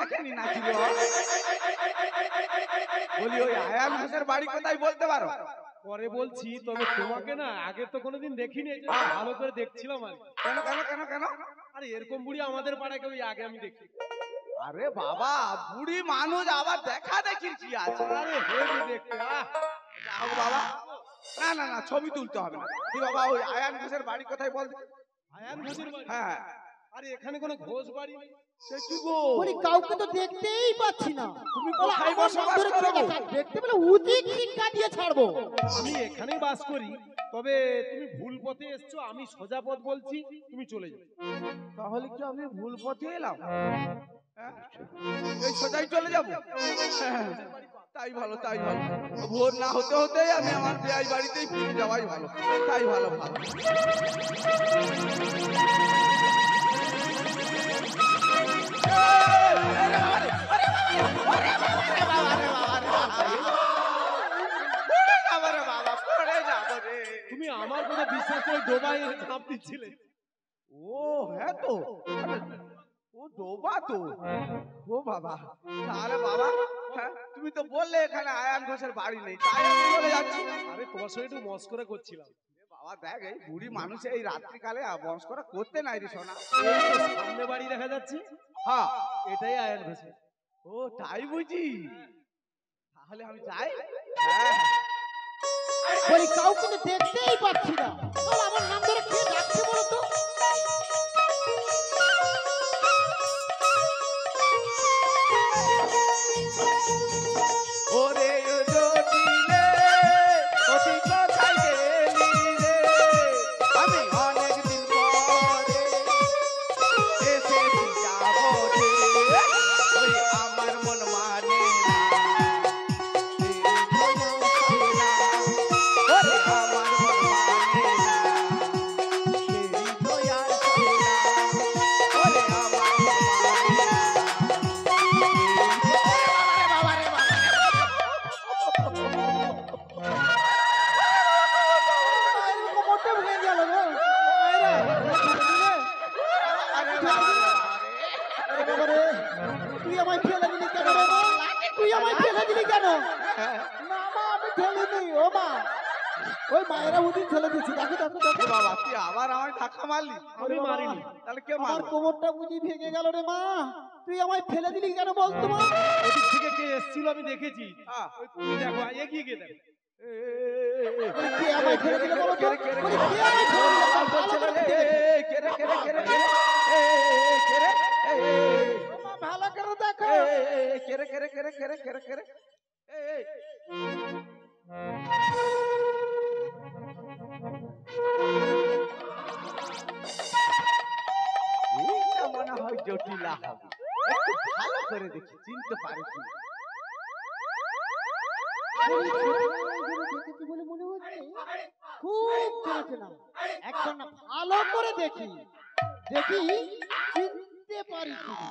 দেখেনি নাকি বলি ওই আয়ান ঘোষের বাড়ি কোথায় বলতে পারো? পরে বলছি, তবে তোমাকে না আগে তো কোনোদিন দেখিনি, ভালো করে দেখছিলাম আর। কেন কেন কেন কেন? আরে এরকম বুড়ি আমাদের পাড়ায় কেউ আগে আমি দেখি। আরে বাবা, বুড়ি মানুষ আবার দেখা দেখির কি আছে? আরে হেভি দেখতে। বাবা না না না, ছবি তুলতে হবে না। তুই বাবা ওই আয়ান ঘোষের বাড়ি কোথায় বল? আয়ান ঘোষের বাড়ি? হ্যাঁ। আরে এখানে কোনো ঘোষ বাড়ি নেই। সে কি গো? বলি কাউকে তো দেখতেই পাচ্ছি না। তুমি কোথায় বসবাস করো? দেখতে পেলে উচিত শিক্ষা দিয়ে ছাড়বো। আমি এখানেই বাস করি, তবে তুমি ভুল পথে এসছো, আমি সোজা পথ বলছি, তুমি চলে যাও। তাহলে কি আমি ভুল পথে এলাম? এই সোজাই চলে যাব? তাই ভালো তাই ভালো, ভোর না হতে হতেই আমি আমার বিয়াই বাড়িতেই ফিরে যাওয়াই ভালো। তাই ভালো ভালো। তুমি আমার কথা বিশ্বাস করে ডোবায় ঝাঁপ দিচ্ছিলে। ও হ্যাঁ তো, ও ডোবা তো। ও বাবা, তাহলে বাবা তুমি তো বললে এখানে আয়ান ঘোষের বাড়ি নেই, তাই আমি চলে যাচ্ছি। আরে তোমার সঙ্গে একটু মস্করা করছিলাম। বাবা দেখ, এই বুড়ি মানুষ এই রাত্রিকালে মস্করা করতে নাই রে সোনা। সামনে বাড়ি দেখা যাচ্ছে, হ্যাঁ এটাই আয়ান ঘোষ। ও তাই বুঝি, তাহলে আমি যাই। হ্যাঁ বলি কাউকে তো দেখতেই পাচ্ছি না, তাহলে আমার নাম ধরে কে ডাকছে বলো তো? ওরে জটিলে তুই কোথায় গেলি রে? আমি অনেক দিন পরে এসেছি যাবো রে। ওই আমার মন মানে না, ওরে আমার মন মানে না, সেই দয়ার ছেলা। ওরে আমার মন মানে না। তুই আমায় ফেলে দিলি কেন রে মা? তুই আমায় ফেলে দিলি কেন? না মা, আমি ফেলিনি। ও মা, ওই মায়েরা ওদিন ফেলে দিচ্ছি। দেখো দেখো দেখো। বাবা তুই আবার আমায় ধাক্কা মারলি? আমি মারিনি। তাহলে কে আমার মারলো? কোমরটা বুঝি ভেঙে গেল রে মা। তুই আমায় ফেলে দিলি কেন বলতো মা? ওদিক থেকে কে এসেছিল আমি দেখেছি। ওই তুমি দেখো, এগিয়ে গিয়ে দেখো। কে আমায় ফেলে দিল বলো তো? বলি, কে আমায় ফেলে দিল? ভালো করে ভালো করে দেখো। মনে হয় জটিলা হবে, একটু ভালো করে দেখি চিনতে পারি কি। দেখেছি বলে মনে হচ্ছে খুব চেনা। একবার না ভালো করে দেখি দেখি চিনতে পারি কিনা।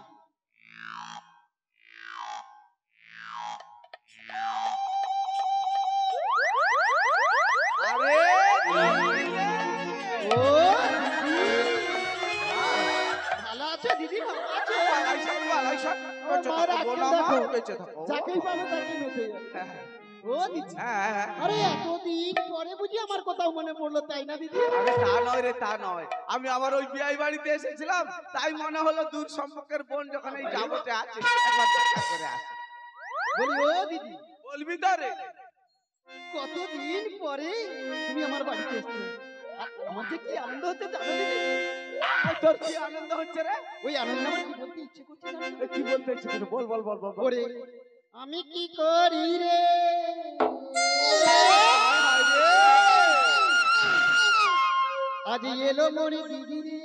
আরে ও ভালো আছে দিদি? ভালো আছে? যাকেই পাবো তাকেই মেতে যাবে। ও দিদি, আরে এতদিন পরে বুঝি আমার কথাও মনে পড়লো, তাই না দিদি? আরে তা নয় রে, তা নয়। আমি আবার ওই বিয়াই বাড়িতে এসেছিলাম, তাই মনে হলো দূর সম্পর্কের বোন যখন এই যাবতে আছে একবার দেখা করে আসে। বলি ও দিদি, বলবি তো রে, কতদিন পরে তুমি আমার বাড়িতে এসছো। আমার যে কি আনন্দ হচ্ছে জানো দিদি? তোর কি আনন্দ হচ্ছে রে? ওই আনন্দ আমার কি বলতে ইচ্ছে করছে জানো? কি বলতে ইচ্ছে করছে? বল বল বল বল। ওরে আমি কি করি রে, আজ এলো মরি দিদি রে,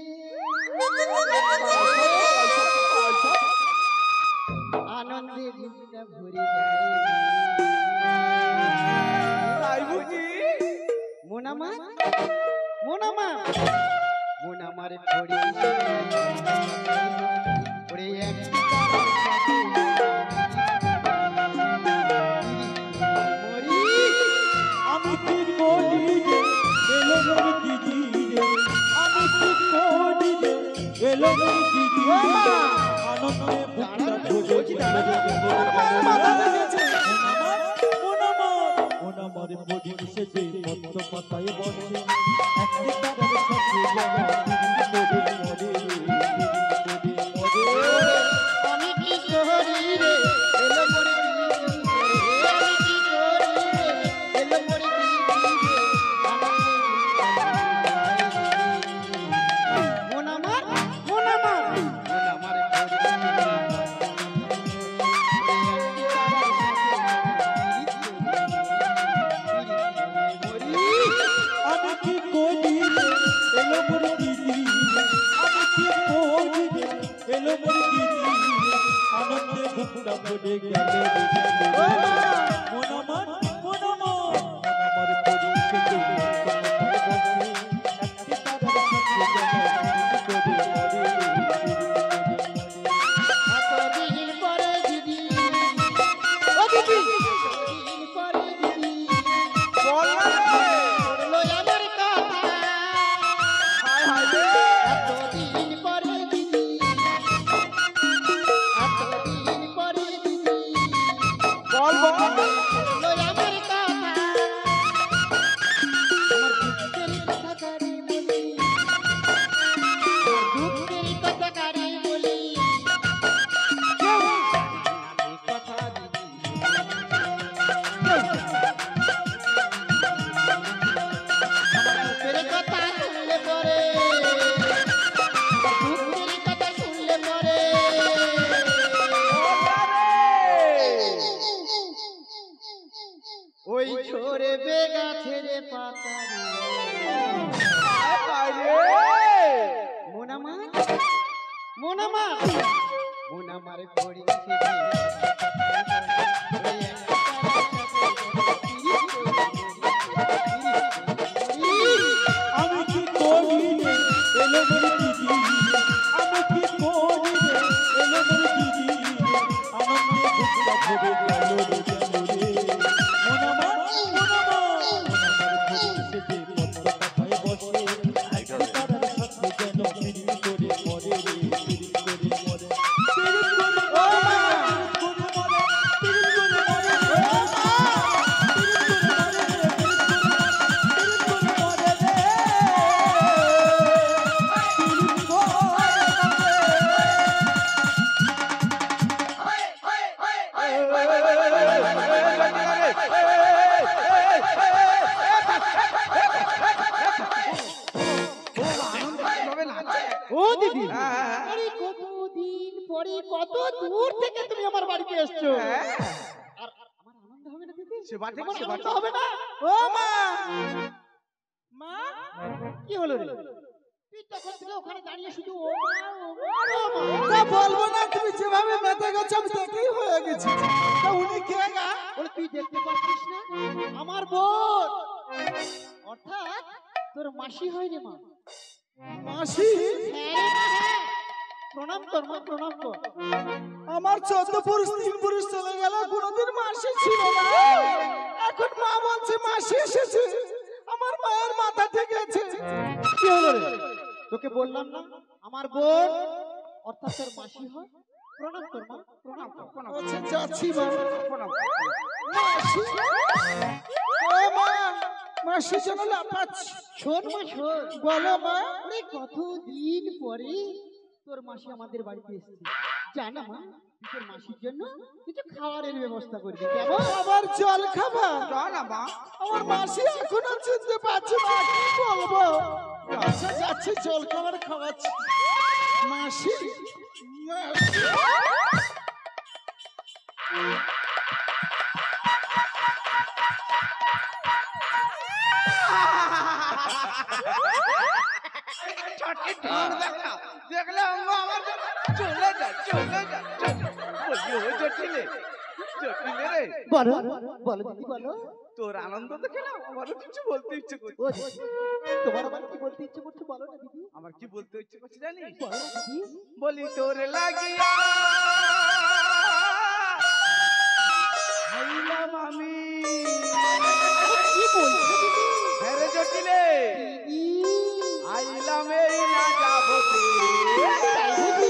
আনন্দে দিনটা ভরে যায় বুঝি মোনামা মোনামা মোনামার ছড়ি ওরে এক আমি কি করি রে এলো মোর দিদি রে, আমি কি করি রে এলো মোর দিদি রে, আনন্দে বুকটা ভরে মাথা লেগেছে। মন আমার বডি সেজে পদ্ম পাতায় বসে একটি তারার সাথে আমি কি করি রে এলো মরে আমি কি করি রে এলো মরে মন আমার আমি কি করি এলো মোর দিদি আমি কি করি এলো মোর দিদি আনন্দে বুকটা ভরে গেল মন আমার বডি সেজে একটি তারার সাথে এতদিন পরে দিদি ও দিদি এতদিন পরে দিদি বল না রে। বললো আমার কথা হায় হায় রে। এতদিন পরে দিদি এতদিন পরে দিদি বল বল। বললো আমার কথা আমার দুঃখের কথা কারে বলি আমার দুঃখের কথা কারে বলি কেউ জানে না কথা দিদি আমার দুঃখের কথা শুনলে পরে আমার দুঃখের কথা শুনলে পরে ওই ঝরে বেগাছের পাতা মোনামার ঘড়ি আমি কি করি এলো মোর দিদি আমি কি করি এলো মোর দিদি আনন্দে বুকটা ভরে গেল মন আমার বডি সেজে পদ্ম পাতায় বসে একটি তারার সাথে যেন পিড়ি করে মরে রে পিড়ি করে মরে ও দিদি হ্যাঁ। আরে কতদিন পরে কত দূর থেকে তুমি আমার বাড়িতে এসছো আর আমার আনন্দ হবে না দিদি সে বাটে, আমার সে আনন্দ বাটে। হবে না ও মা মা কি হলো রে তুই তখন থেকে ওখানে দাঁড়িয়ে শুধু ও মা ও মা ও মা তা বলবো না, তুমি যেভাবে মেতে গেছো আমি দেখেই হয়ে গেছি। তা উনি কে গা? বলে তুই দেখতে পাচ্ছিস না আমার বোন অর্থাৎ তোর মাসি হয় রে মা মাসি? হ্যাঁ রে মা, হ্যাঁ। প্রণাম কর মা প্রণাম কর আমার 14 পুরুষ 3 পুরুষ চলে গেল, কোনোদিন মাসি ছিল না। এখন মা বলছে মাসি এসেছে। আমার মায়ের মাথা ঠিক আছে। কি হলো রে তোকে বললাম না আমার বোন অর্থাৎ তোর মাসি হয় প্রণাম কর মা প্রণাম কর আচ্ছা যাচ্ছি মা। প্রণাম। মাসি? ও মা, মাসি যেন লাফাচ্ছে। শোন মা শোন বলো মা। ওরে কতদিন পরে তোর মাসি আমাদের বাড়িতে এসেছে জানা মা তুই তোর মাসির জন্য কিছু খাবারের ব্যবস্থা করবি কেমন আবার জল খাবার? যা না মা। আমার মাসি এখনো চিনতে পারছে না, কি বলবো। আচ্ছা যাচ্ছি, জল খাবার খাওয়াচ্ছি। মাসি মাসি। দেখলে অঙ্গ আমার চলে যা চলে যা বলি ও জটিলে জটিলে রে। বলো বলো দিদি বলো তোর আনন্দ দেখে না আমারও কিছু বলতে ইচ্ছে করছে। ও দিদি, তোমার আবার কি বলতে ইচ্ছে করছে বলো না দিদি আমার কি বলতে ইচ্ছে করছে জানিস? বলো না দিদি বলি তোর লাগিয়া আইলাম আমি। কি বলছো দিদি হ্যাঁ রে জটিলে, দিদি আইলাম এই না যাবো তাই বুঝি?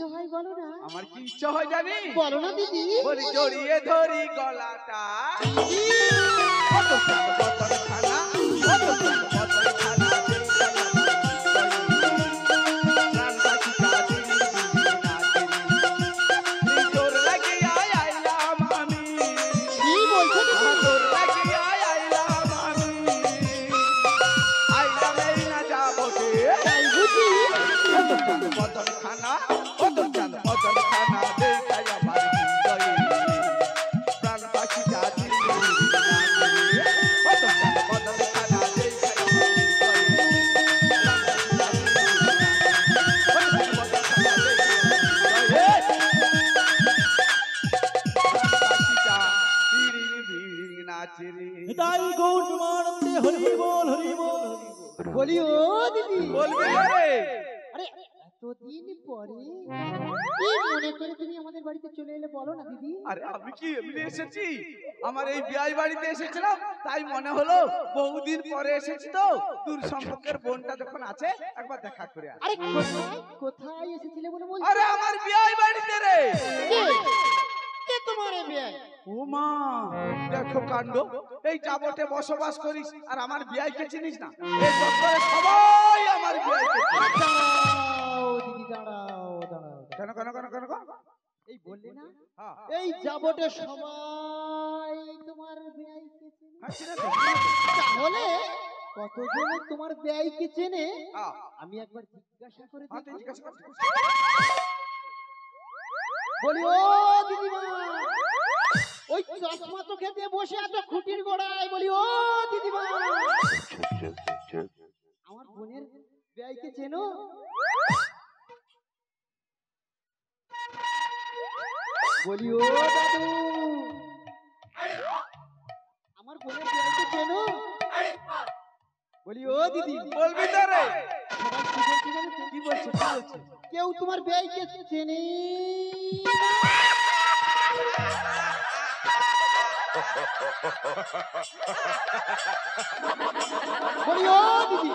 ইচ্ছে হয় বলো না। আমার কি ইচ্ছা হয় জানি? বলো না দিদি। বলি জড়িয়ে ধরি গলাটা, কত চাঁদ বদন খানা, কত চাঁদ বদন খানা, প্রাণ পাখিটা দিদি দিদি নাচে, তোর লাগিয়া আইলাম আমি, কি বলছো দিদি? তোর লাগিয়া আইলাম আমি, আইলাম এই না যাবো রে। তাই বুঝি? কত চাঁদ বদন খানা, কত চাঁদ বদন খানা, দেখাই আমার হৃদয়ে, প্রাণ পাখিটা দিদি দিদি নাচে, কত চাঁদ বদন খানা, দেখাই আমার হৃদয়ে, প্রাণ পাখিটা দিদি দিদি নাচে, কত চাঁদ বদন খানা, দেখাই আমার হৃদয়ে, প্রাণ পাখিটা বিড়িং বিড়িং নাচে রে। তাই গৌর প্রেমানন্দে হরি বল হরি বল হরি বল। বলি ও দিদি। বলবি না রে? আরে এতদিন পরে কি মনে করে তুমি আমাদের বাড়িতে চলে এলে বলো না দিদি। আরে আমি কি এমনি এসেছি? আমার এই বিয়ে বাড়িতে এসেছিলাম, তাই মনে হলো বহুদিন পরে এসেছি তো, দূর সম্পর্কের বোনটা যখন আছে একবার দেখা করে আসি। আরে কোথায় কোথায় এসেছিলে বলে বলছো? আরে আমার বিয়ে বাড়িতে রে। কে? কে তোমার এই বিয়ে? ও মা, দেখো কাণ্ড, এই যাবতে বসবাস করিস আর আমার বিয়াইকে চিনিস না? এই চত্বরে সবাই আমার বিয়াইকে চিনে। দাঁড়াও দিদি, দাঁড়াও দাঁড়াও। কেন কেন কেন কেন কেন? এই বললে না হ্যাঁ এই যাবটে সবাই তোমার বেয়াইকে চেনে। হ্যাঁ, চিনে তো, চিনে তো। তাহলে কতজন তোমার বেয়াইকে চেনে হ্যাঁ, আমি একবার জিজ্ঞাসা করে হ্যাঁ, তুই দেখি। জিজ্ঞাসা কর। বলি ও দিদিমা, ওই চশমা তো খেতে বসে আছো খুঁটির গোড়ায়, বলি ও দিদিমা, আমার বোনের বেয়াইকে চেনো? বলি ও দাদু, আমার বোনের বেয়াইকে চেনো? বলি ও দিদি। বলবি তো রে? সবাই কি বলছে জানো তো? কি বলছে কি বলছে? কেউ তোমার বেয়াইকে চেনে বলি ও দিদি।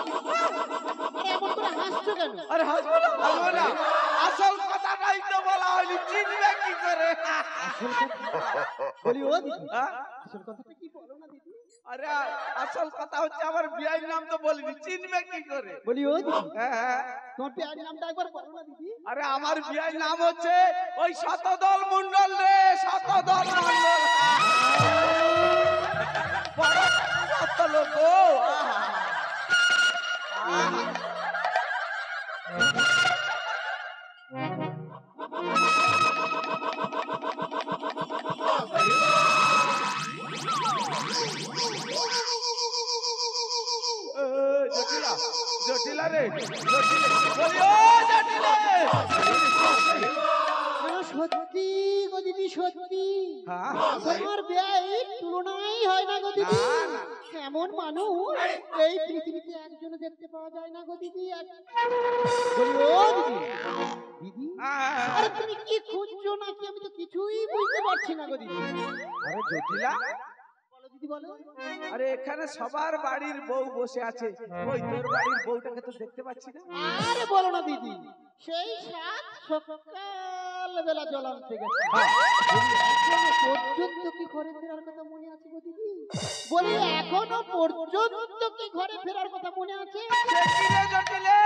আরে এমন করে হাসছো কেন? আরে হাসবো না, হাসবো না। আসল কথাটাই তো বলা হয়নি, চিনবে কি করে? আসল কথা বলি ও দিদি, হ্যাঁ? আসল কথাটা কি বলো না দিদি। আরে আসল কথা হচ্ছে আমার বিয়ের নাম তো বলিনি, চিনবে কি করে? বলি ও দিদি, হ্যাঁ, হ্যাঁ। তোমার বেয়াইর নামটা একবার বলো না দিদি। আরে আমার বিয়ের নাম হচ্ছে ওই শতদল মন্ডল রে, শতদল মন্ডল। বড় কত লোক গো। আহা। জটিলা, জটিলা রে, জটিলা। বলি ও জটিলা। সত্যি গো দিদি, সত্যি হ্যাঁ। তোমার বেয়াইর তুলনাই হয় না গো দিদি। না, না। এমন মানুষ এই পৃথিবীতে একজন দেখতে পাওয়া যায় না গো দিদি। বলি ও দিদি, দিদি আরে তুমি কি খুঁজছো নাকি আমি তো কিছুই বুঝতে পারছি না গো দিদি। আরে জটিলা, বলো দিদি বলো। আরে এখানে সবার বাড়ির বউ বসে আছে, ওই তোর বাড়ির বউটাকে তো দেখতে পাচ্ছি না। আরে বলো না দিদি, সেই সাত সকাল বেলা জল আনতে গেছে। এখনো পর্যন্ত কি ঘরে ফেরার কথা মনে আছে গো দিদি? বলি এখনো পর্যন্ত কি ঘরে ফেরার কথা মনে আছে? সে কি রে জটিলে?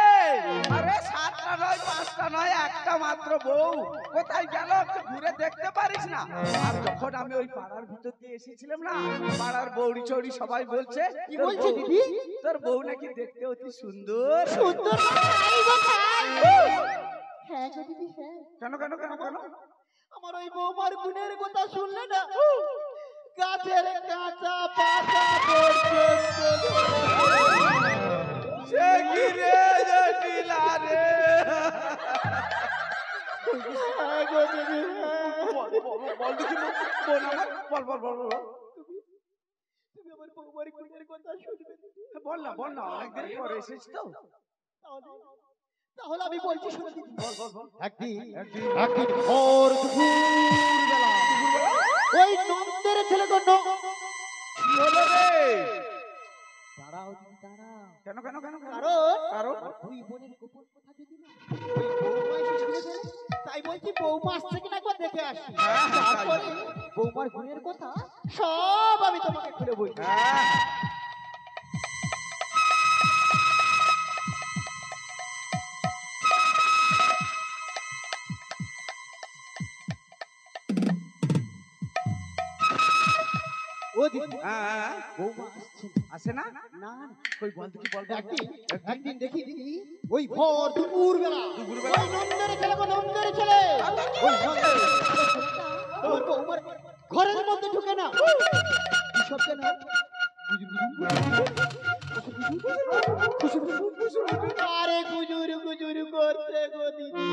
আরে সাতটা নয়, পাঁচটা নয়, একটা মাত্র বউ কোথায় গেল একটু ঘুরে দেখতে পারিস না? আর যখন আমি ওই পাড়ার ভিতর দিয়ে এসেছিলাম না, পাড়ার বৌড়ি চৌড়ি সবাই বলছে, কি তোর বলছে বউ- দিদি? তোর বউ নাকি দেখতে অতি সুন্দর। সুন্দর তাই গো তাই। হ্যাঁ গো দিদি হ্যাঁ। কেন কেন কেন কেন? আমার ওই বৌমার গুণের কথা শুনলে না গাছের কাঁচা পাতা পর্যন্ত সে কি রে জটিলা রে? হ্যাঁ গো দিদি হ্যাঁ। বল দেখি, বল আমার, বল বল বল বল। তুমি আমার বৌমার গুণের কথা শুনবে দিদি? বল না বল না, অনেকদিন পরে এসেছিস তো। তাহলে আমি বলছি শোনো দিদি। বল বল বল। একদিন ভোর দুপুরবেলা ওই নন্দের ছেলে তো কি হলো রে? দাঁড়াও দিদি দাঁড়াও। কেন কেন কেন কেন? কারণ কারণ? দুই বোনের গোপন কথা যদি না ওই বৌমা এসে শুনে ফেলে, তাই বলছি বৌমা আসছে কিনা একবার দেখে আসি হ্যাঁ, তারপরে বৌমার গুণের কথা সব আমি তোমাকে খুলে বলছি। ও দিদি বৌমা আসছে আসে না না না কই বল দেখি বল একদিন দেখি দিদি ওই ভোর দুপুর বেলা ওই নন্দের ছেলে গো নন্দের ছেলে ওই নন্দের ছেলেটা ওর বৌমার ঘরের মধ্যে ঢুকে না কি সব কেন আরে গুজুর গুজুর করতে গো দিদি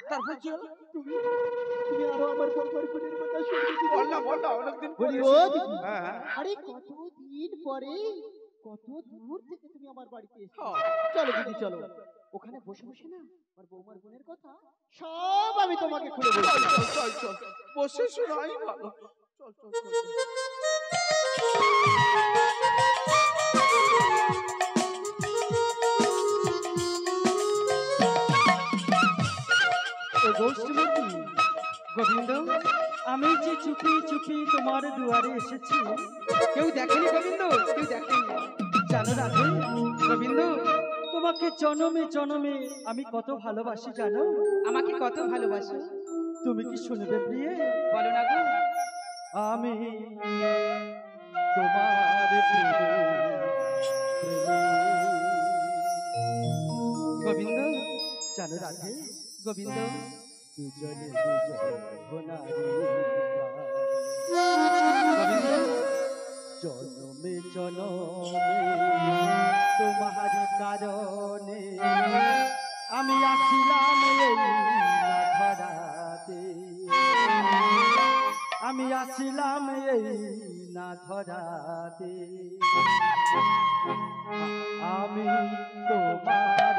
তারপর কি হলো তুমি আরো আমার বৌমার গুণের কথা শুনতে বল না অনেকদিন বলি ও দিদি হ্যাঁ আরে কতদিন পরে কত দূর থেকে তুমি আমার বাড়িতে এসেছো হ্যাঁ। চলো দিদি চলো ওখানে বসে বসে না আমার বৌমার বোনের কথা সব আমি তোমাকে খুলে বলছি চল বসে শোনাই ভালো চল গোবিন্দ আমি যে চুপি চুপি তোমার দুয়ারে এসেছি, কেউ দেখেনি গোবিন্দ, কেউ দেখেনি। জানো রাধে গোবিন্দ, তোমাকে জনমে জনমে আমি কত ভালোবাসি জানো? আমাকে কত ভালোবাসো, তুমি কি শুনবে প্রিয়ে? বলো না গো। আমি তোমার গোবিন্দ, জানো রাধে গোবিন্দ, দুজনে গোবিন্দ, জনমে জনমে তোমার কারণে আমি আসিলাম এই ধরাতে, আমি আসিলাম এই না ধরাতে, আমি তোমার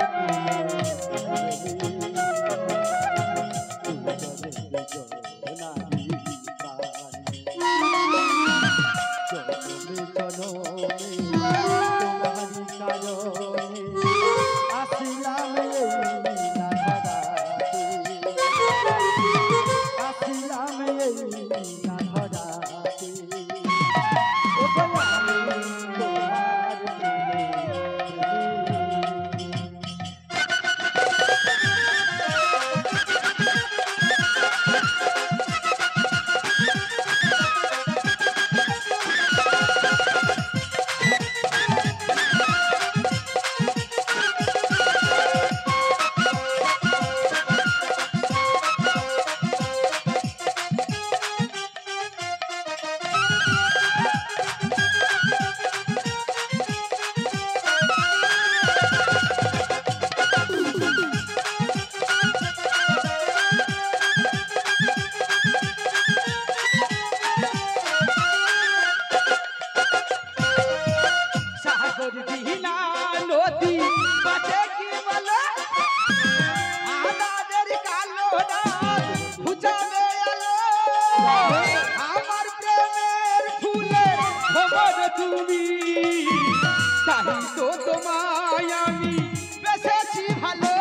তুমি, তাই তো তোমায় আমি বেসেছি ভালো।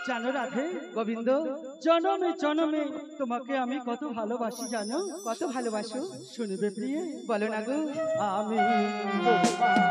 জানো রাধে গোবিন্দ, জনমে জনমে তোমাকে আমি কত ভালোবাসি জানো? কত ভালোবাসো শুনবে প্রিয়ে? বলো না গো। আমি তোমার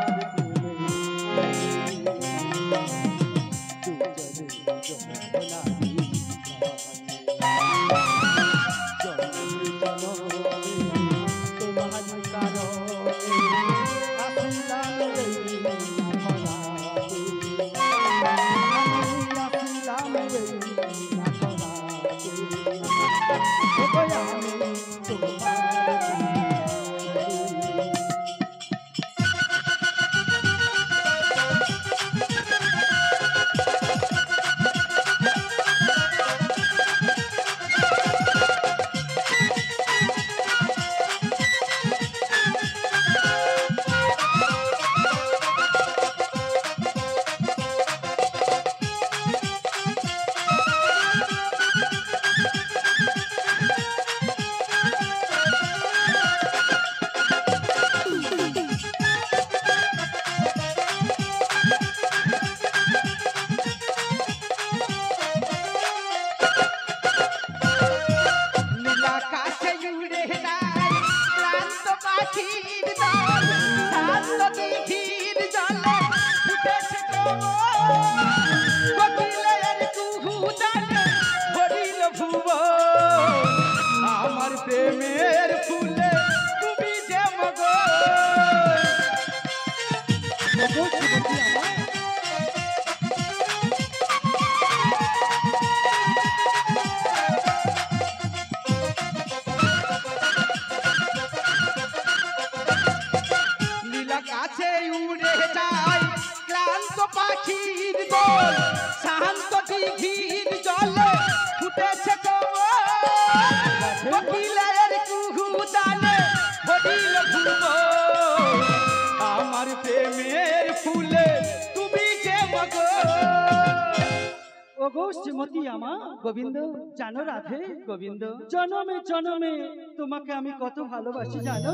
শ্রীমতী আমা গোবিন্দ জানো রাধে গোবিন্দ জনমে জনমে তোমাকে আমি কত ভালোবাসি জানো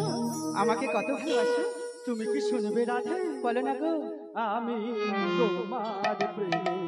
আমাকে কত ভালোবাসো তুমি কি শুনবে রাধে বলো না গো আমি তোমার প্রেমে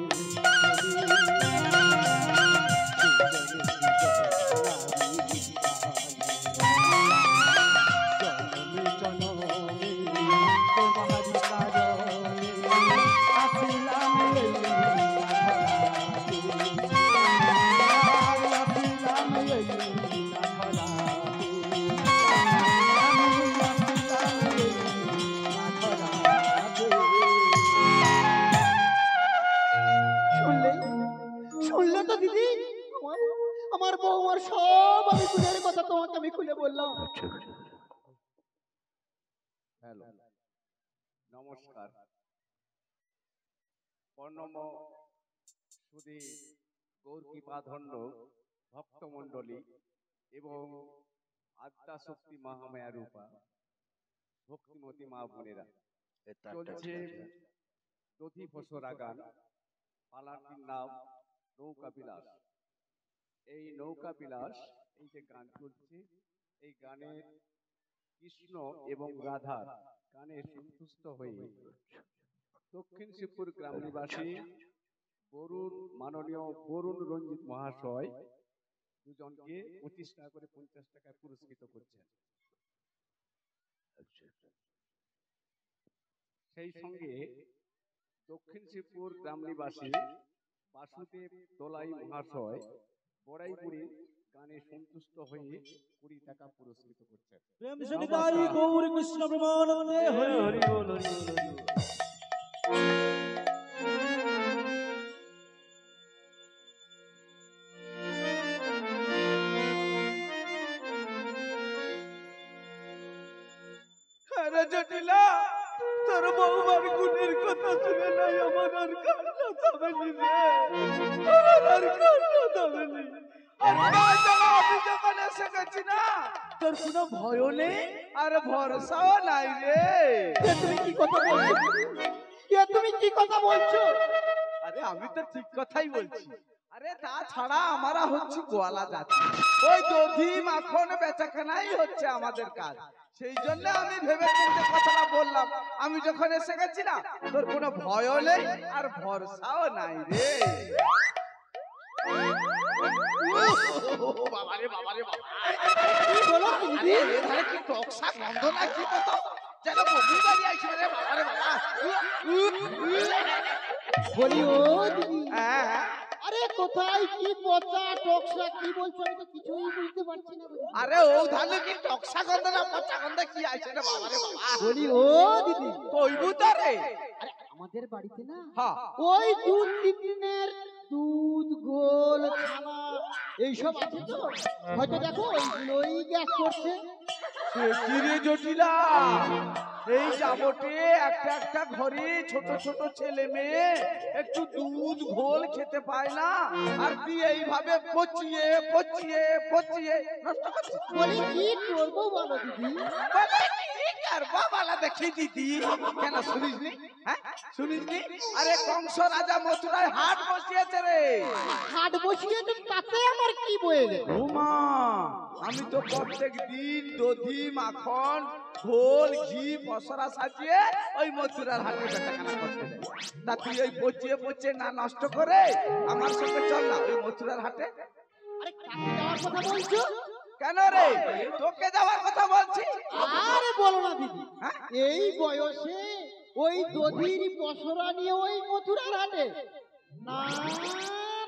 হ্যালো নমস্কার প্রণম সুধী গৌর কৃপাধন্য ভক্তমণ্ডলী এবং আদ্যাশক্তি মহামায়া রূপা ভক্তিমতী মা বোনেরা চলছে দধি ফসরা গান পালাটির নাম নৌকা বিলাস এই নৌকা বিলাস এই যে গান চলছে এই গানের কৃষ্ণ এবং রাধা গানে সন্তুষ্ট হয়ে দক্ষিণ শিবপুর গ্রাম নিবাসী বরুণ মাননীয় বরুণ রঞ্জিত মহাশয় দুজনকে 25 টাকা করে 50 টাকা পুরস্কৃত করছেন সেই সঙ্গে দক্ষিণ শিবপুর গ্রাম নিবাসী বাসুদেব দোলাই মহাশয় বড়াইপুরে গানে সন্তুষ্ট হয়ে 20 টাকা পুরস্কৃত করছেন প্রেম সনিদাই গৌর কৃষ্ণ প্রেমানন্দে হরি হরি বল হরি বল আরে জটিলা তোর বউমার গুণের কথা শুনে নাই আমার আর কান্না থামেনি রে আমার আর কান্না থামেনি আমি যখন এসে গেছি না তোর কোনো ভয়ও নেই আর ভরসাও নাই রে তুমি কি কথা বলছো তুমি কি কথা বলছো আরে আমি তো ঠিক কথাই বলছি আরে তাছাড়া আমরা হচ্ছে গোয়ালা জাতি ওই দধি মাখন বেচাকেনাই হচ্ছে আমাদের কাজ সেই জন্য আমি ভেবে চিন্তে কথাটা বললাম আমি যখন এসে গেছি না তোর কোনো ভয়ও নেই আর ভরসাও নাই রে বাবারে বাবারে বাবা কি বলো তুমি এখানে কি টকসা গন্ধ না কি কথা যেন বমি বাড়ি আইছে রে বাবা রে বাবা। বলি ও দিদি, হ্যাঁ আরে কোথায় কি পচা টকসা কি বলছো, আমি তো কিছুই বুঝতে পারছি না বলি। আরে ও ধানে কি টকসা গন্ধ না পচা গন্ধ কি আইছে রে বাবা রে বাবা। বলি ও দিদি, কইবু তারে। আরে আমাদের বাড়িতে না হ্যাঁ ওই 2-3 দিনের দুধ ঘোল ছানা এইসব আছে তো, হয়তো দেখো ওইগুলোই গ্যাস করছে। সে কি রে জটিলা, এই যাবটে একটা একটা ঘরে ছোট ছোট ছেলে মেয়ে একটু দুধ ঘোল খেতে পায় না, আর তুই এইভাবে পচিয়ে পচিয়ে পচিয়ে নষ্ট করছিস। বলি কি করবো বলো দিদি। বলে কি করবো বলা দেখি দিদি, কেন শুনিসনি? হ্যাঁ শুনিসনি? আরে কংস রাজা মথুরায় হাট বসিয়েছে রে। হাট বসিয়ে তো তাতে আমার কি বইলে। ওমা, আমি তো প্রত্যেক দিন দধি মাখন ঘোল ঘি মশলা সাজিয়ে ওই মথুরার হাটে বেচাকেনা করতে যাই। তা তুই ওই পচিয়ে পচিয়ে না নষ্ট করে আমার সঙ্গে চল না ওই মথুরার হাটে। আরে কাকে যাওয়ার কথা বলছো? কেন রে, তোকে যাওয়ার কথা বলছি। আরে বলো না দিদি, হ্যাঁ? এই বয়সে ওই দধির পসরা নিয়ে ওই মথুরার হাটে? না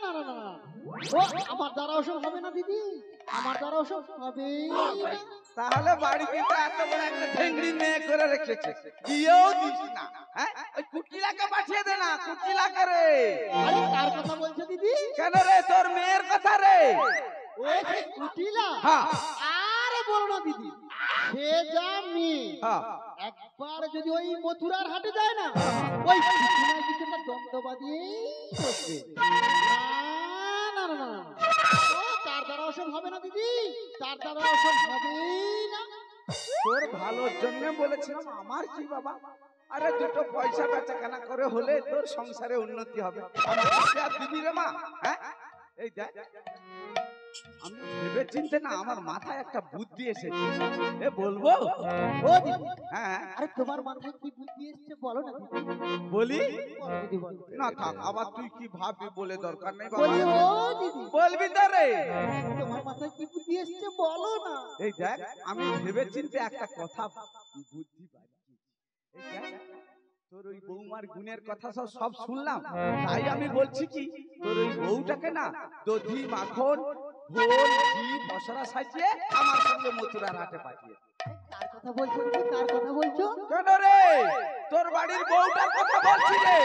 না না না, ও আমার দ্বারা ওসব হবে না দিদি, আমার দ্বারা ওসব হবেই না। তাহলে বাড়িতে তো এত বড় একটা ঠেংড়ি মেয়ে করে রেখেছে, দিয়েও দিস না। হ্যাঁ ওই কুটিলাকে পাঠিয়ে দে না, কুটিলাকে রে। আরে কার কথা বলছো দিদি? কেন রে, তোর মেয়ের কথা রে। ও সে কুটিলা? হ্যাঁ আরে বলো না দিদি, সে যা মেয়ে, হ্যাঁ একবার যদি ওই মথুরার হাটে যায় না, ওই পিছনে পিছনে দমদমা দিয়েই বসবে। না না না না, ও তার দ্বারা ওসব হবে না দিদি, তার দ্বারা ওসব হবেই না। তোর ভালোর জন্য বলেছিলাম, আমার কি বাবা। আরে দুটো পয়সা বেচাকেনা করে হলে তোর সংসারে উন্নতি হবে, আমার কাছে আর দিবি রে মা। হ্যাঁ এই দেখ, আমি ভেবে চিনতে না আমার মাথায় একটা বুদ্ধি এসেছে, এ বলবো? ও দিদি, হ্যাঁ আরে তোমার মাথায় কি বুদ্ধি এসছে বলো না দিদি, বলি বলো দিদি বলো। না, থাক, আবার তুই কি ভাববি বলে দরকার নেই বলি বাবা। ও দিদি, বলবি তো রে। তোমার মাথায় কি বুদ্ধি এসছে বলো না। এই দেখ, আমি ভেবে চিনতে একটা কথা বুদ্ধি পাচ্ছি। এই দেখ, তোর ওই বৌমার গুণের কথা সব শুনলাম, তাই আমি বলছি কি, তোর ওই বউটাকে না দধি মাখন ঘোল ঘি মশলা সাজিয়ে আমার সঙ্গে মথুরার হাটে পাঠিয়ে। কার কথা বলছো দিদি, কার কথা বলছো? কেন রে, তোর বাড়ির বউটার কথা বলছি রে।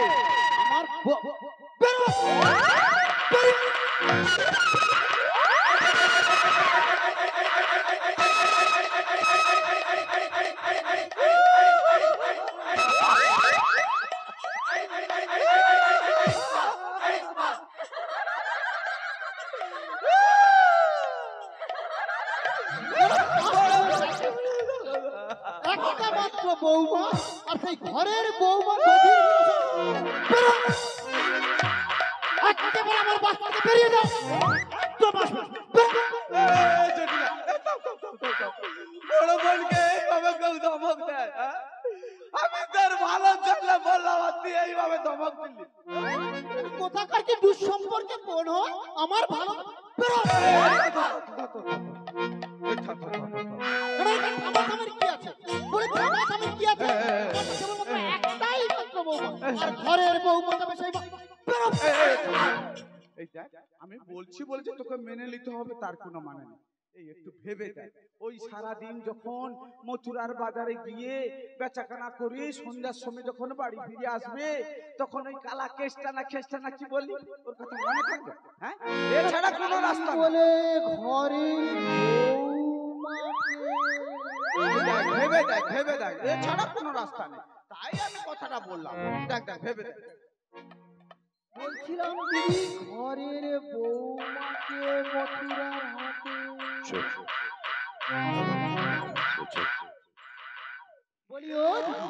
আমার একটা মাত্র বৌমা, আর সেই ঘরের বৌমা দধির বেরো। একেবারে আমার বাস থেকে বেরিয়ে যাও, তো বাস বেরো। বড় বোনকে এইভাবে কেউ ধমক দেয়? হ্যাঁ? আমি তোর ভালো জন্য বললাম, আর তুই এইভাবে ধমক দিলি। কোথাকার কি দুঃসম্পর্কে বোন হয় আমার ভালো বেরো। থামাথামের কি আছে? বলে থামাথামের কি আছে? কেবলমাত্র একটাই মাত্র বৌমা, আর ঘরের বৌমা তবে সেই বেরো। এই দেখ, আমি বলছি বলছি তোকে মেনে নিতে হবে তার কোনো মানে নেই। এই একটু ভেবে দেখ, ওই সারাদিন যখন মথুরার বাজারে গিয়ে বেচাকেনা করে সন্ধ্যার সময় যখন বাড়ি ফিরে আসবে, তখন ওই কালা কেষ্টা না খেষ্টা না কি বললি, ওর কথা মনে থাকবে? হ্যাঁ, এছাড়া কোনো রাস্তা নেই। বলে ঘরের বৌমাকে ভেবে দেখ, ভেবে দেখ, এছাড়া কোনো রাস্তা নেই। তাই আমি কথাটা বললাম, দেখ দেখ ভেবে দেখ। বলছিলাম দিদি, ঘরের বৌমাকে মথুরার হাতে বলি ও দিদি,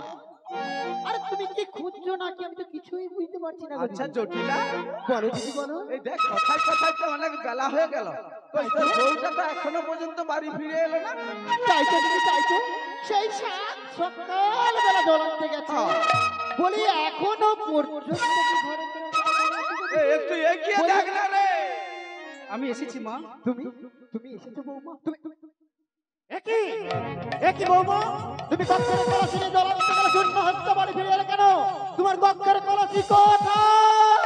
আরে তুমি কি খুঁজছো নাকি আমি তো কিছুই বুঝতে পারছি না। আচ্ছা জটিলা, বলো দিদি বলো। এই দেখ, কথায় কথায় তো অনেক বেলা হয়ে গেল, কই তোর বউটা তো এখনো পর্যন্ত বাড়ি ফিরে এলো না। তাই তো দিদি, তাই তো, সেই সকাল বেলা জ্বলাতে গেছে, বলি এখনো পর্যন্ত কি ঘরে একটু এগিয়ে দেখ না রে। আমি এসেছি মা। তুমি তুমি এসেছো বৌমা? তুমি একই একই বৌমা, তুমি কক্ষের কলসি নিয়ে জল আনতে গেলে শূন্য হস্তে বাড়ি ফিরে এলে কেন? তোমার কক্ষের কলসি কোথায়?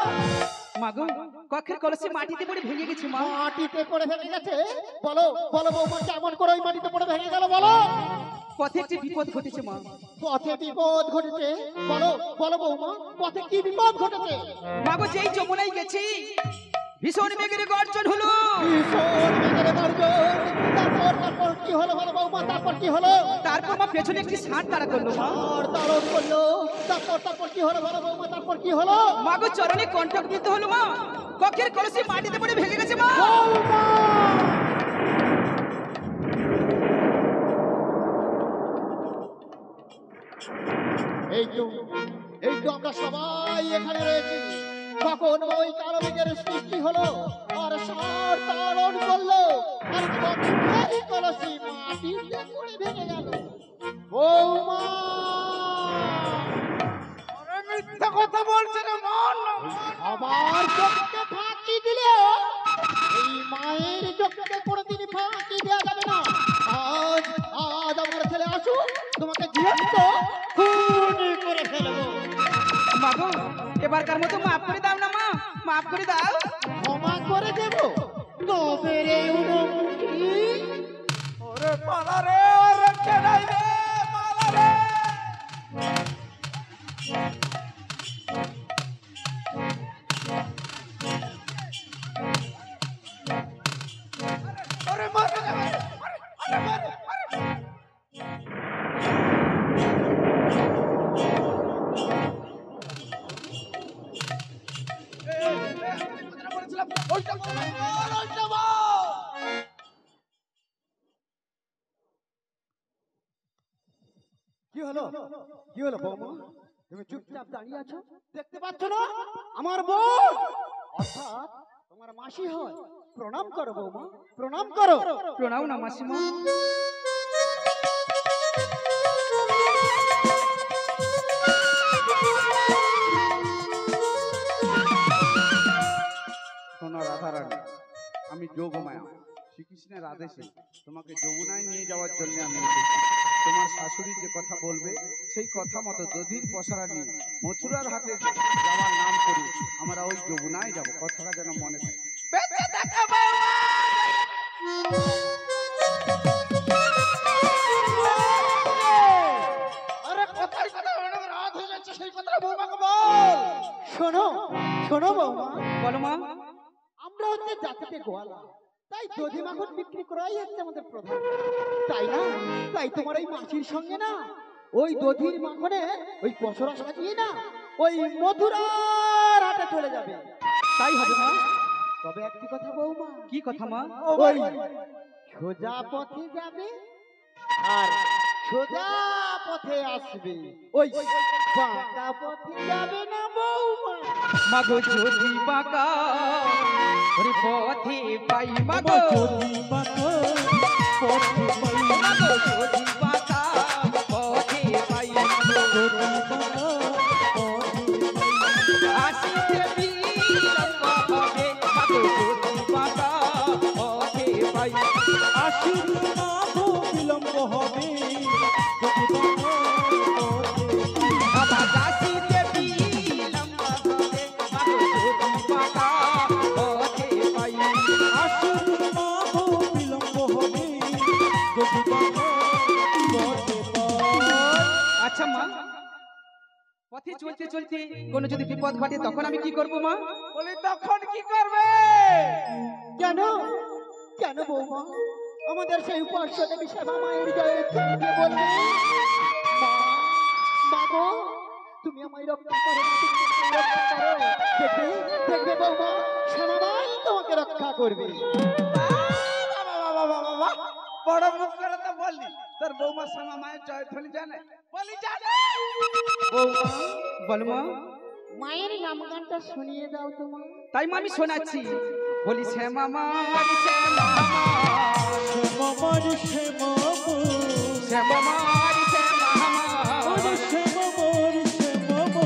মাগো কক্ষের কলসি মাটিতে পড়ে ভেঙে গেছে মা। মাটিতে পড়ে ভেঙে গেছে? বলো বলো বৌমা, কেমন করে ওই মাটিতে পড়ে ভেঙে গেল বলো? পথে একটি বিপদ ঘটেছে মা। পথে বিপদ ঘটেছে? বলো বলো বৌমা, পথে কি বিপদ ঘটেছে? মাগো যেই যমুনায় গেছি ভীষণ মেঘের গর্জন হলো। ভীষণ মেঘের গর্জন। তারপর কি হলো বলো বৌমা, তারপর কি হলো? তারপর মা পেছনে একটি ষাঁড় তাড়া করলো মা। ষাঁড় তাড়ন করলো। তারপর কি হলো বলো বৌমা, তারপর কি হলো? মাগো চরণে কণ্ঠক দিতে হলো মা। কক্ষের কলসি মাটিতে পড়ে ভেঙে গেছে মা। বৌমা! এই তো আমরা সবাই এখানে রয়েছি। কখন ওই কালো মেঘের সৃষ্টি হলো আর ষাঁড় তাড়ন করলো আর কক্ষের কলসি মাটিতে পড়ে ভেঙে গেল। বৌমা! মিথ্যা কথা বলছে না মন। আমার চোখকে ফাঁকি দিলে এই মায়ের চোখকে কোনোদিন ফাঁকি দেওয়া যাবে না। আজ আজ আমার ছেলে আসুক, তোমাকে জীবন্ত খুন করে ফেলবো। মাগো এবারকার মতো মাফ করে দাও না মা, মাফ করে দাও। ক্ষমা করে দেব তবে রে উনমুখী। ওরে পালা রে, ওরে কেনাই রে, পালা রে। ওরে মারে, ওরে মারে, কি হলো কি হলো বৌমা, তুমি চুপচাপ দাঁড়িয়ে আছো? দেখতে পাচ্ছ না আমার বোন অর্থাৎ তোমার মাসি হয়? প্রণাম করো বৌমা, প্রণাম করো। প্রণাম না মাসিমা। শোনো রাধারানী, আমি যোগমায়া, শ্রীকৃষ্ণের আদেশে তোমাকে যমুনায় নিয়ে যাওয়ার জন্য আমি এসেছি। তোমার শাশুড়ি যে কথা বলবে সেই কথা মতো দধির পসরা নিয়ে মথুরার হাটে যাওয়ার নাম করি আমরা ওই যমুনায় যাব, কথাটা যেন মনে থাকে। বেঁচে থাকা বৌমা। আরে কথার কথা অনেক রাত হয়ে যাচ্ছে, সেই কথাটা বৌমাকে বল। শোনো শোনো বৌমা, বলো মা। আমরা হচ্ছে জাতিতে গোয়ালা, তাই দধি মাখন বিক্রি করাই হচ্ছে আমাদের প্রধান, তাই না? তাই তোমার এই মাসির সঙ্গে না ওই দধির মাখনে ওই পসরা সাজিয়ে না ওই মথুরার হাটে চলে যাবে। তাই হবে মা। তবে একটি কথা বৌমা, কি কথা মা? ওই সোজা পথে যাবে আর সোজা পথে আসবে, ওই বাঁকা পথে যাবে না বৌমা। মাগো যদি বাঁকা ওরে পথে পাই, মাগো যদি বাঁকা পথে পাই, মাগো যদি বাঁকা পথে পাই, যদি বাঁকা পথে পাই, আসিতে বিলম্ব হবে, মাগো যদি বাঁকা পথে পাই। আসিতে না তো বিলম্ব হবে, যদি বাঁকা পথে পাই। আবার আসিতে বিলম্ব হবে, মাগো যদি বাঁকা পথে পাই। আসিতে না তো বিলম্ব হবে, যদি বাঁকা পথে পাই। আচ্ছা মা, পথে চলতে চলতে কোনো যদি বিপদ ঘটে তখন আমি কি করব মা? বলি তখন কি করবে? কেন কেন বৌমা, আমাদের সেই উপাস্য দেবী শ্যামা মায়ের জয়ের থেকে বলবে মা, মা গো, তুমি আমায় রক্ষা করো, তুমি আমায় রক্ষা করো। দেখবে দেখবে বৌমা, শ্যামা মাই তোমাকে রক্ষা করবে। বাবা, বড় মুখ করে তো বললি, তোর বৌমা শ্যামা মায়ের জয়ধ্বনি জানে? বলি জানে। বৌমা, বলো মা। মায়ের নাম গানটা শুনিয়ে দাও তোমার। তাই মা আমি শোনাচ্ছি, বলি শ্যামা মার শ্যামা শ্যামামার শ্যামামা, শ্যামামার শ্যামামার, শ্যামামার শ্যামামা,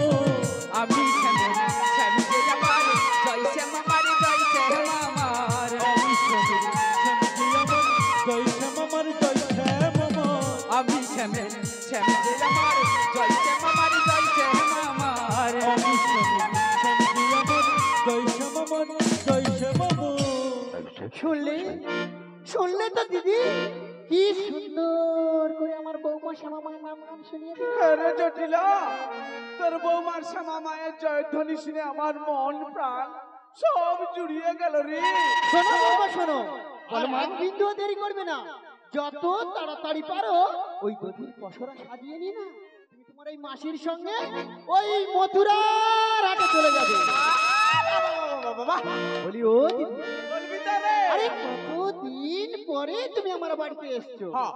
আমি শ্যামা শ্যামকে আমার জয় শ্যামামার জয় শ্যামামার, আমি শ্যামকে আমার জয় শ্যামামার জয় শ্যামামা। জয় শ্যামামো। শুনলে শুনলে তো দিদি কি সুন্দর করে আমার বৌমা শ্যামা মায়ের নাম গান শুনিয়ে দিল। আরে জটিলা তোর বৌমার শ্যামা মায়ের জয়ধ্বনি শুনে আমার মন প্রাণ সব জুড়িয়ে গেল রে। শোনো বৌমা শোনো, আর এক বিন্দুও দেরি করবে না, যত তাড়াতাড়ি পারো ওই দধির পসরা সাজিয়ে নি না, তুমি তোমার এই মাসির সঙ্গে ওই মথুরার হাটে চলে যাবে। বলি ও দিদি, বলবি তারে? আরে কতদিন পরে তুমি আমার বাড়িতে এসছো। হ্যাঁ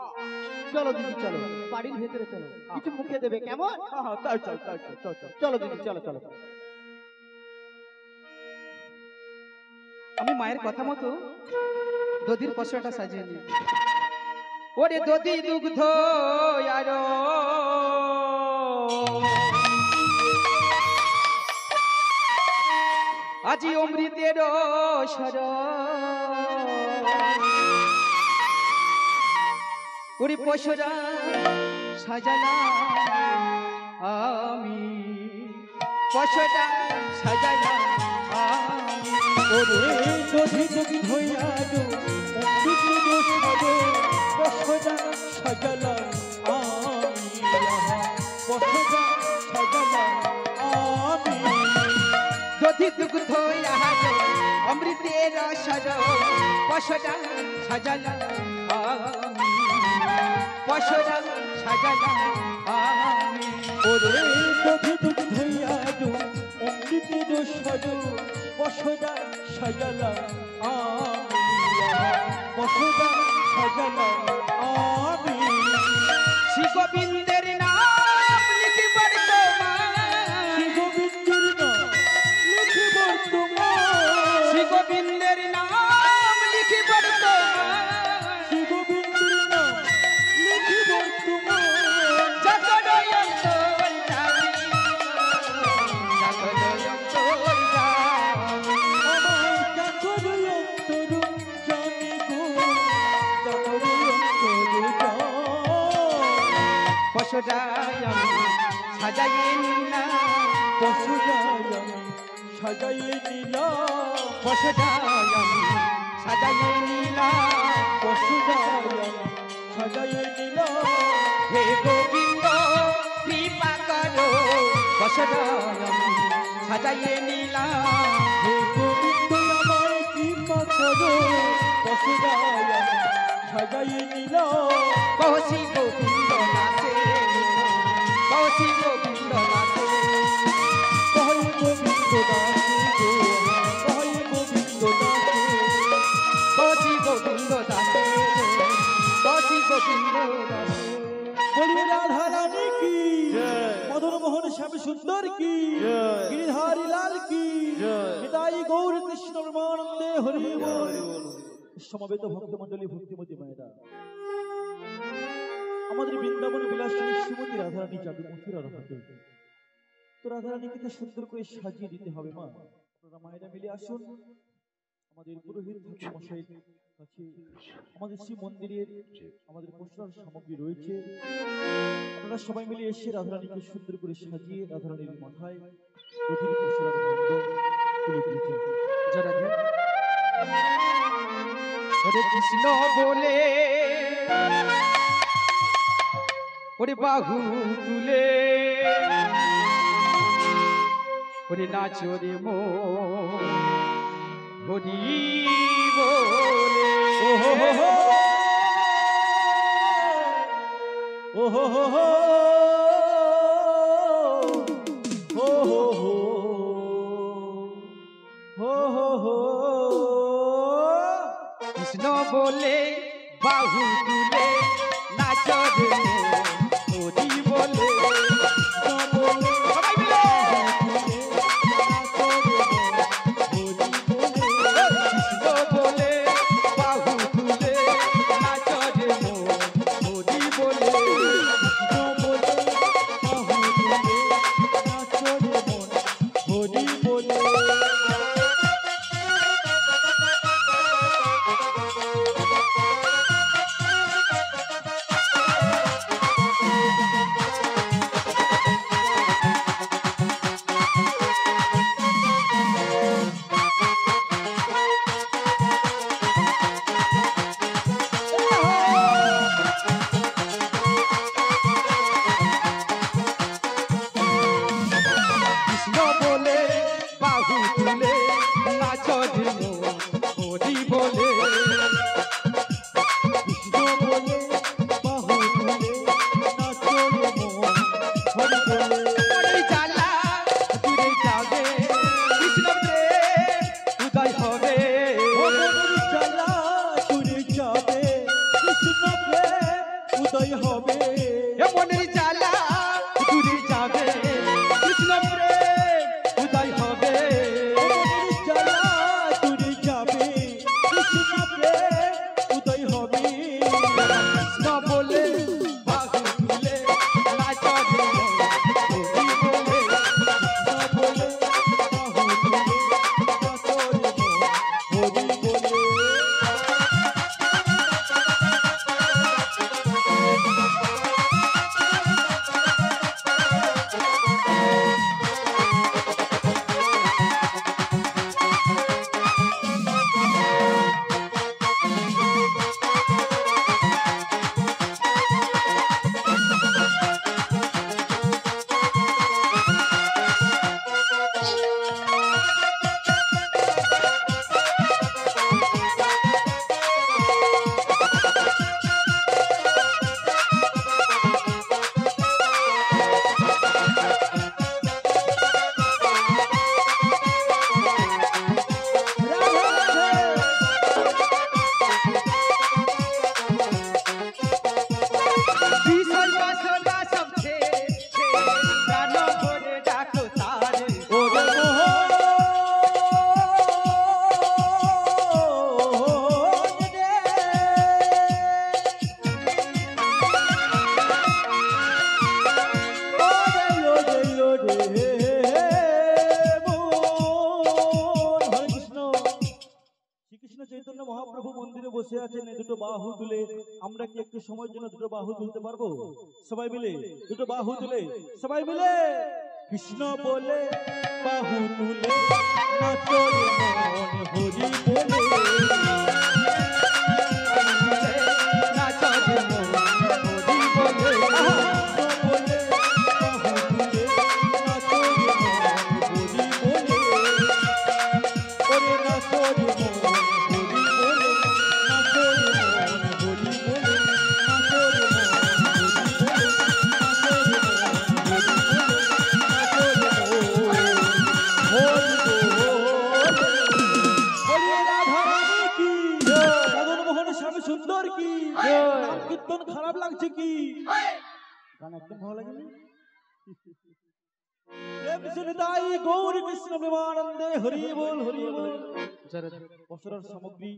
চলো দিদি চলো, বাড়ির ভেতরে চলো, কিছু মুখে দেবে কেমন? হ্যাঁ তাই চল তাই চল চল চল। চলো দিদি চলো চলো। আমি মায়ের কথা মতো দধির পসরাটা সাজিয়ে নিই। ওরে দধি দুগ্ধ আর আজি অমৃতের সর, ওরে পসরা সাজালা আমি, পসরা সাজালা আমি। ওরে দধি দধি ধইয়ালো অমৃত সাজো পশরা সাজালাম আমি, পশরা সাজালাম আমি। দধি দুগ্ধ আহার অমৃতের সর, পসরা সাজালা আমি, পসরা সাজালা আমি। ওরে দধি দধি ধইয়ালো অমৃত সাজো পশরা সাজালাম আমি, পশরা সাজালাম আমি। শ্রী গোবিন্দের নাম লিখিবার তোমার, শ্রী গোবিন্দের নাম লিখিবার তোমার, শ্রী গোবিন্দের নাম লিখিবার তোমার, শ্রী গোবিন্দের নাম লিখিবার তোমার। জাগরয় অন্তর জানি, জাগরয় অন্তর জানি। আমার চাকর অন্তর জানি গো, চাকর অন্তর জানি। পশরায় আমি সাজাইয়ে নিলাম, পশুরায় আমি সাজাইয়ে নিলাম, পশরায় আমি সাজাইয়ে নিলাম। পশুরায় আমি সাজাইয়ে নিলাম। হে গোবিন্দ কৃপা করো, পশরায় আমি সাজাইয়ে নিলাম। হে গোবিন্দ আমার কৃপা করো, পশুরায় আমি সাজাইয়ে নিলাম। কৌশি গোবিন্দ নাচে, কৌশি গোবিন্দ নাচে, কই গোবিন্দ দাসে গো, কই গোবিন্দ দাসে। কৌশি গোবিন্দ নাচে, কৌশি গোবিন্দ নাচে। বলিয়ে রাধা রানী কি, মদন মোহন শ্যাম সুন্দর কি, গিরিধারী লাল কি, নিতাই গৌর কৃষ্ণ ব্রহ্মানন্দে হরি বল। সমবেত ভক্তমণ্ডলী ভক্তিমতী মায়েরা, আমাদের বৃন্দাবন বিলাসিনী শ্রীমতী রাধারানী যাবে মথুরার হাটে। তো রাধারানীকে তো সুন্দর করে সাজিয়ে দিতে হবে মা। আপনারা মায়েরা মিলে আসুন আমাদের পুরোহিত ঠাকুর মশাইয়ের কাছে। আমাদের শ্রী মন্দিরের আমাদের পশুর সামগ্রী রয়েছে, আপনারা সবাই মিলে এসে রাধারানীকে সুন্দর করে সাজিয়ে রাধারানীর মাথায় দধির পশুরার গন্ধ তুলে দিয়েছেন। জরা ধ্যান। হরে কৃষ্ণ বলে ওরে বাহু তুলে, ওরে নাচো রে মো হরি বলে। ওহো হো হো, ওহো হো হো, ওহো হো, ওহো হো। কৃষ্ণ বলে বাহু তুলে নাচো রে মো হরি বলে। সবাই মিলে কৃষ্ণ বলে বাহু তুলে নাচো রে মো হরি বলে। হরি বলে। চৈতন্য মহাপ্রভু মন্দিরে বসে আছেন এই দুটো বাহু তুলে, আমরা কি একটু সময়ের জন্য দুটো বাহু তুলতে পারবো? সবাই মিলে দুটো বাহু তুলে, সবাই মিলে কৃষ্ণ বলে বাহু তুলে নাচো রে মন হরি বলে। সুন্দর কি নাম কীর্তন খারাপ লাগছে কি? গান একদম ভালো লাগেনি? প্রেম সুনিতাই গৌর কৃষ্ণ প্রেমানন্দে হরি বল হরি বল। অসুরের সামগ্রী